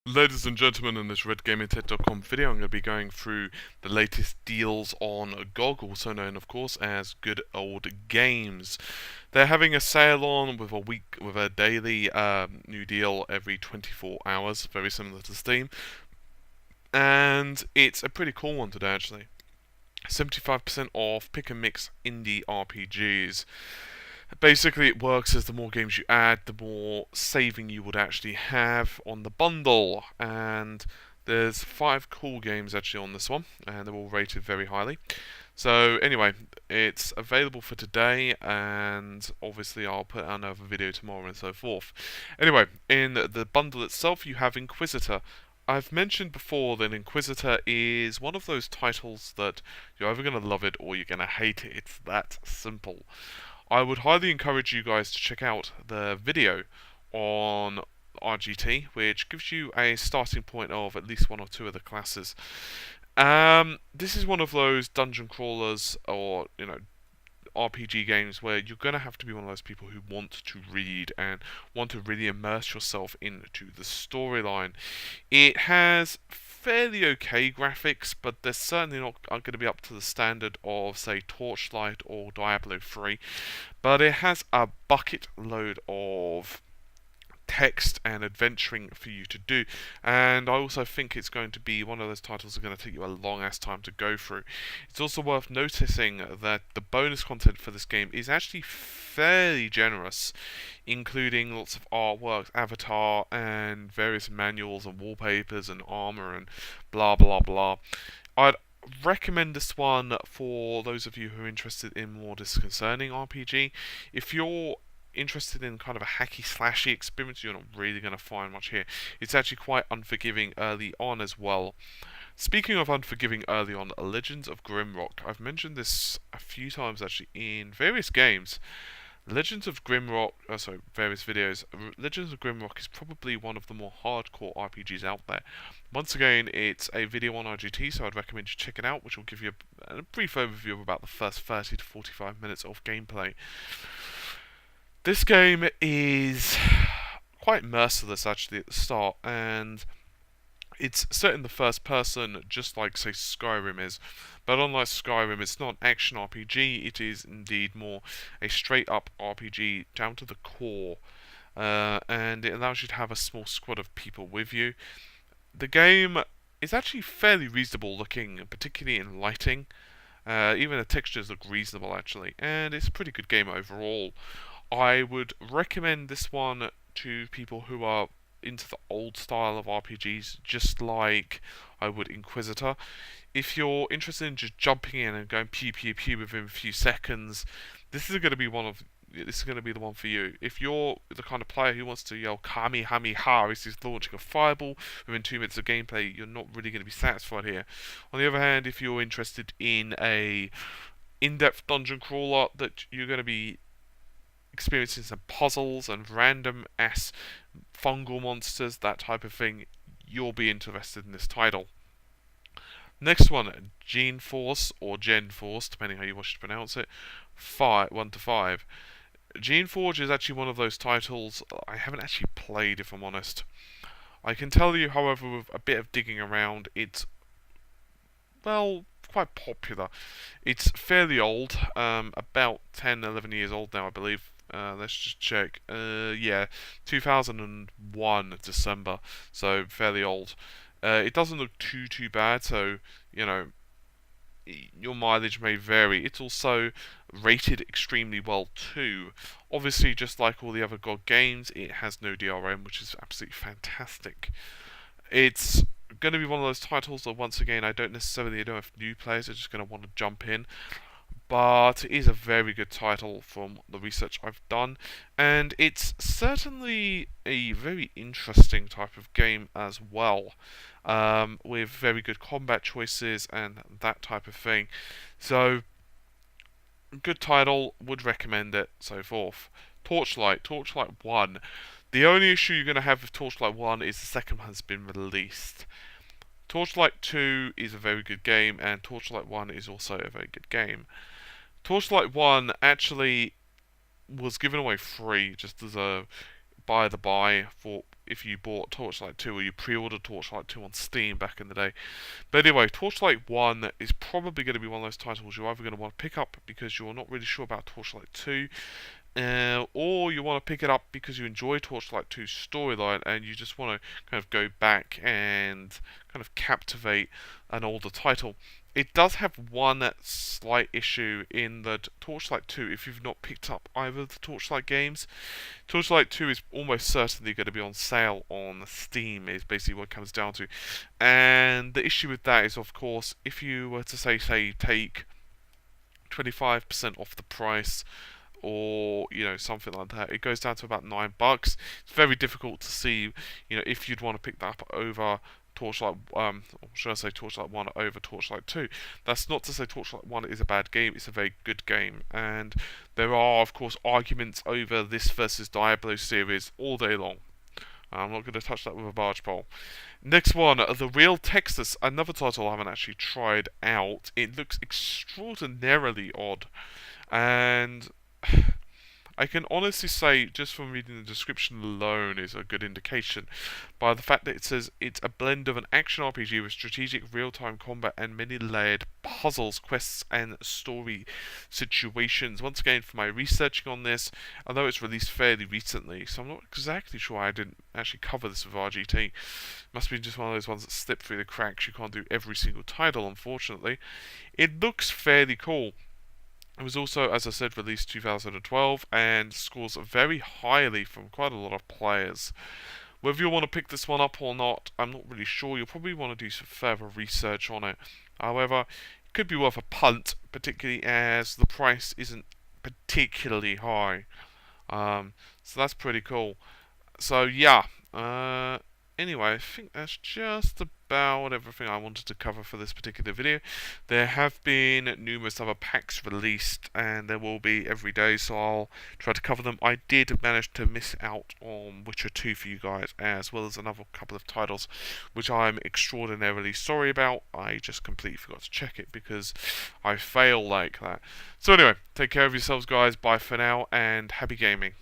Ladies and gentlemen, in this RedGamingTech.com video, I'm going to be going through the latest deals on GoG, also known, of course, as Good Old Games. They're having a sale on with a daily new deal every 24 hours, very similar to Steam, and it's a pretty cool one today, actually. 75% off pick and mix indie RPGs. Basically, it works as the more games you add, the more saving you would actually have on the bundle. And there's 5 cool games actually on this one, and they're all rated very highly. So anyway, it's available for today, and obviously I'll put out another video tomorrow and so forth. Anyway, in the bundle itself, you have Inquisitor. I've mentioned before that Inquisitor is one of those titles that you're either going to love it or you're going to hate it. It's that simple. I would highly encourage you guys to check out the video on RGT, which gives you a starting point of at least one or two of the classes. This is one of those dungeon crawlers or RPG games where you're going to have to be one of those people who want to read and want to really immerse yourself into the storyline. It has fairly okay graphics, but they're certainly not going to be up to the standard of, say, Torchlight or Diablo 3. But it has a bucket load of text and adventuring for you to do, and I also think it's going to be one of those titles that are going to take you a long ass time to go through. It's also worth noticing that the bonus content for this game is actually fairly generous, including lots of artwork, avatar, and various manuals and wallpapers and armor and blah blah blah. I'd recommend this one for those of you who are interested in more disconcerting RPG. If you're interested in kind of a hacky slashy experience, you're not really going to find much here. It's actually quite unforgiving early on as well. Speaking of unforgiving early on, Legends of Grimrock. I've mentioned this a few times actually in various games. Legends of Grimrock, various videos. Legends of Grimrock is probably one of the more hardcore RPGs out there. Once again, it's a video on RGT, so I'd recommend you check it out, which will give you a brief overview of about the first 30 to 45 minutes of gameplay. This game is quite merciless actually at the start, and it's set in the first person just like, say, Skyrim is. But unlike Skyrim, it's not an action RPG, it is indeed more a straight up RPG down to the core. And it allows you to have a small squad of people with you. The game is actually fairly reasonable looking, particularly in lighting. Even the textures look reasonable actually, and it's a pretty good game overall. I would recommend this one to people who are into the old style of RPGs, just like I would Inquisitor. If you're interested in just jumping in and going pew pew pew within a few seconds, this is going to be the one for you. If you're the kind of player who wants to yell Kamehameha as he's launching a fireball within 2 minutes of gameplay, you're not really going to be satisfied here. On the other hand, if you're interested in a in-depth dungeon crawler that you're going to be experiencing some puzzles and random ass fungal monsters, that type of thing, you'll be interested in this title. Next one, Gene Force or Gen Force, depending how you wish to pronounce it. 1 to 5. Gene Forge is actually one of those titles I haven't actually played, if I'm honest. I can tell you, however, with a bit of digging around, it's, well, quite popular. It's fairly old, about 10, 11 years old now, I believe. Let's just check. Yeah, 2001 December, so fairly old. It doesn't look too bad, so your mileage may vary. It's also rated extremely well too. Obviously, just like all the other GOG games, it has no DRM, which is absolutely fantastic. It's going to be one of those titles that, once again, I don't necessarily know if new players are just going to want to jump in, but it is a very good title from the research I've done, and it's certainly a very interesting type of game as well, with very good combat choices and that type of thing. So, good title, would recommend it, so forth. Torchlight 1. The only issue you're going to have with Torchlight 1 is the second one has been released. Torchlight 2 is a very good game, and Torchlight 1 is also a very good game. Torchlight 1 actually was given away free, just as a by the by for if you bought Torchlight 2 or you pre-ordered Torchlight 2 on Steam back in the day. But anyway, Torchlight 1 is probably going to be one of those titles you're either going to want to pick up because you're not really sure about Torchlight 2, or you want to pick it up because you enjoy Torchlight 2's storyline and you just want to kind of go back and kind of captivate an older title. It does have one slight issue in that Torchlight 2, if you've not picked up either of the Torchlight games, Torchlight 2 is almost certainly going to be on sale on Steam, is basically what it comes down to. And the issue with that is, of course, if you were to say take 25% off the price, or something like that, it goes down to about $9. It's very difficult to see if you'd want to pick that up over Torchlight, or should I say Torchlight 1 over Torchlight 2. That's not to say Torchlight 1 is a bad game, it's a very good game, and there are of course arguments over this versus Diablo series all day long. I'm not going to touch that with a barge pole. Next one, The Real Texas, another title I haven't actually tried out. It looks extraordinarily odd, and I can honestly say, just from reading the description alone, is a good indication by the fact that it says it's a blend of an action RPG with strategic real-time combat and many layered puzzles, quests, and story situations. Once again, for my researching on this, although it's released fairly recently, so I'm not exactly sure I didn't actually cover this with RGT. Must be just one of those ones that slip through the cracks. You can't do every single title, unfortunately. It looks fairly cool. It was also, as I said, released 2012 and scores very highly from quite a lot of players. Whether you want to pick this one up or not, I'm not really sure. You'll probably want to do some further research on it. However, it could be worth a punt, particularly as the price isn't particularly high. So that's pretty cool. So yeah, anyway, I think that's just about everything I wanted to cover for this particular video. There have been numerous other packs released, and there will be every day, so I'll try to cover them. I did manage to miss out on Witcher 2 for you guys, as well as another couple of titles, which I'm extraordinarily sorry about. I just completely forgot to check it because I fail like that. So anyway, take care of yourselves, guys. Bye for now, and happy gaming.